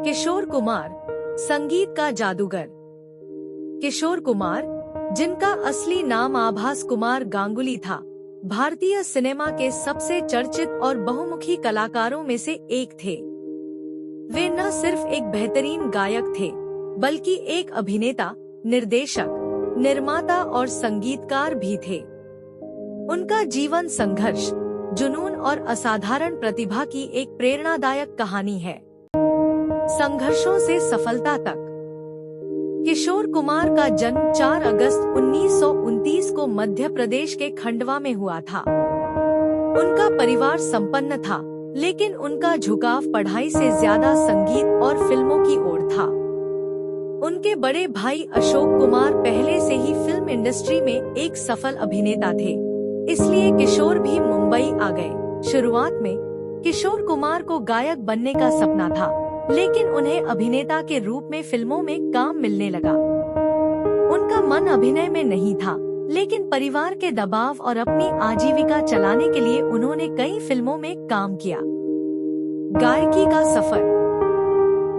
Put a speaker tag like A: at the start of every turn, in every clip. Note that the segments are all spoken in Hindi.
A: किशोर कुमार, संगीत का जादूगर। किशोर कुमार, जिनका असली नाम आभास कुमार गांगुली था, भारतीय सिनेमा के सबसे चर्चित और बहुमुखी कलाकारों में से एक थे। वे न सिर्फ एक बेहतरीन गायक थे, बल्कि एक अभिनेता, निर्देशक, निर्माता और संगीतकार भी थे। उनका जीवन संघर्ष, जुनून और असाधारण प्रतिभा की एक प्रेरणादायक कहानी है। संघर्षों से सफलता तक। किशोर कुमार का जन्म 4 अगस्त 1929 को मध्य प्रदेश के खंडवा में हुआ था। उनका परिवार संपन्न था, लेकिन उनका झुकाव पढ़ाई से ज्यादा संगीत और फिल्मों की ओर था। उनके बड़े भाई अशोक कुमार पहले से ही फिल्म इंडस्ट्री में एक सफल अभिनेता थे, इसलिए किशोर भी मुंबई आ गए। शुरुआत में किशोर कुमार को गायक बनने का सपना था, लेकिन उन्हें अभिनेता के रूप में फिल्मों में काम मिलने लगा। उनका मन अभिनय में नहीं था, लेकिन परिवार के दबाव और अपनी आजीविका चलाने के लिए उन्होंने कई फिल्मों में काम किया। गायकी का सफर।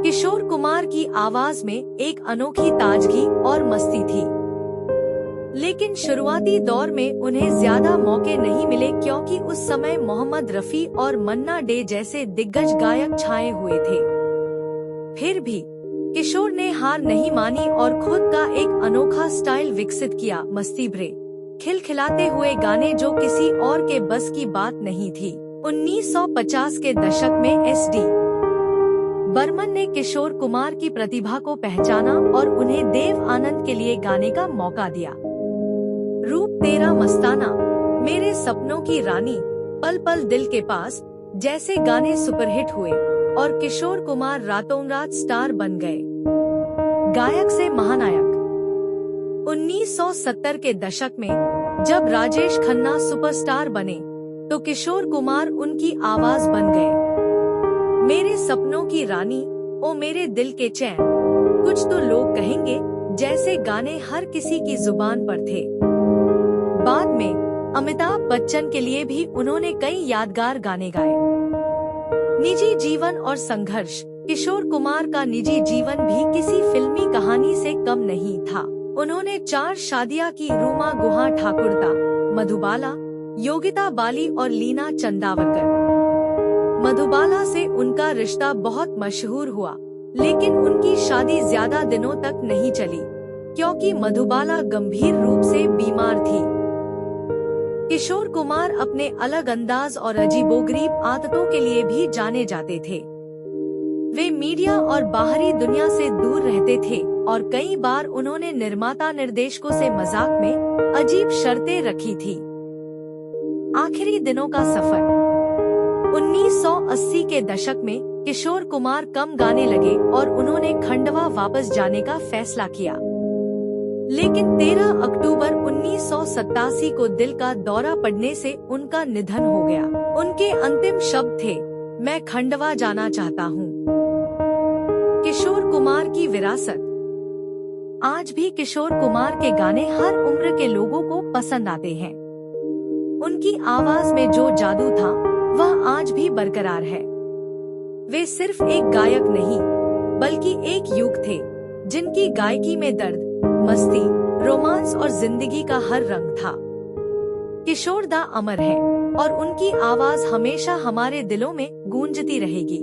A: किशोर कुमार की आवाज में एक अनोखी ताजगी और मस्ती थी, लेकिन शुरुआती दौर में उन्हें ज्यादा मौके नहीं मिले क्योंकि उस समय मोहम्मद रफी और मन्ना डे जैसे दिग्गज गायक छाए हुए थे। फिर भी किशोर ने हार नहीं मानी और खुद का एक अनोखा स्टाइल विकसित किया। मस्ती भरे, खिलखिलाते हुए गाने जो किसी और के बस की बात नहीं थी। 1950 के दशक में एस.डी. बर्मन ने किशोर कुमार की प्रतिभा को पहचाना और उन्हें देव आनंद के लिए गाने का मौका दिया। रूप तेरा मस्ताना, मेरे सपनों की रानी, पल पल दिल के पास जैसे गाने सुपरहिट हुए और किशोर कुमार रातों रात स्टार बन गए। गायक से महानायक। 1970 के दशक में जब राजेश खन्ना सुपरस्टार बने, तो किशोर कुमार उनकी आवाज बन गए। मेरे सपनों की रानी, ओ मेरे दिल के चैन, कुछ तो लोग कहेंगे जैसे गाने हर किसी की जुबान पर थे। बाद में अमिताभ बच्चन के लिए भी उन्होंने कई यादगार गाने गाए। निजी जीवन और संघर्ष। किशोर कुमार का निजी जीवन भी किसी फिल्मी कहानी से कम नहीं था। उन्होंने 4 शादियां की। रूमा गुहा ठाकुरता, मधुबाला, योगिता बाली और लीना चंदावरकर। मधुबाला से उनका रिश्ता बहुत मशहूर हुआ, लेकिन उनकी शादी ज्यादा दिनों तक नहीं चली, क्योंकि मधुबाला गंभीर रूप से बीमार थी। किशोर कुमार अपने अलग अंदाज और अजीबोगरीब आदतों के लिए भी जाने जाते थे। वे मीडिया और बाहरी दुनिया से दूर रहते थे और कई बार उन्होंने निर्माता निर्देशकों से मजाक में अजीब शर्तें रखी थी। आखिरी दिनों का सफर। 1980 के दशक में किशोर कुमार कम गाने लगे और उन्होंने खंडवा वापस जाने का फैसला किया, लेकिन 13 अक्टूबर 1987 को दिल का दौरा पड़ने से उनका निधन हो गया। उनके अंतिम शब्द थे, मैं खंडवा जाना चाहता हूँ। किशोर कुमार की विरासत। आज भी किशोर कुमार के गाने हर उम्र के लोगों को पसंद आते हैं। उनकी आवाज में जो जादू था, वह आज भी बरकरार है। वे सिर्फ एक गायक नहीं, बल्कि एक युग थे, जिनकी गायकी में दर्द, मस्ती, रोमांस और जिंदगी का हर रंग था। किशोर दा अमर है और उनकी आवाज हमेशा हमारे दिलों में गूंजती रहेगी।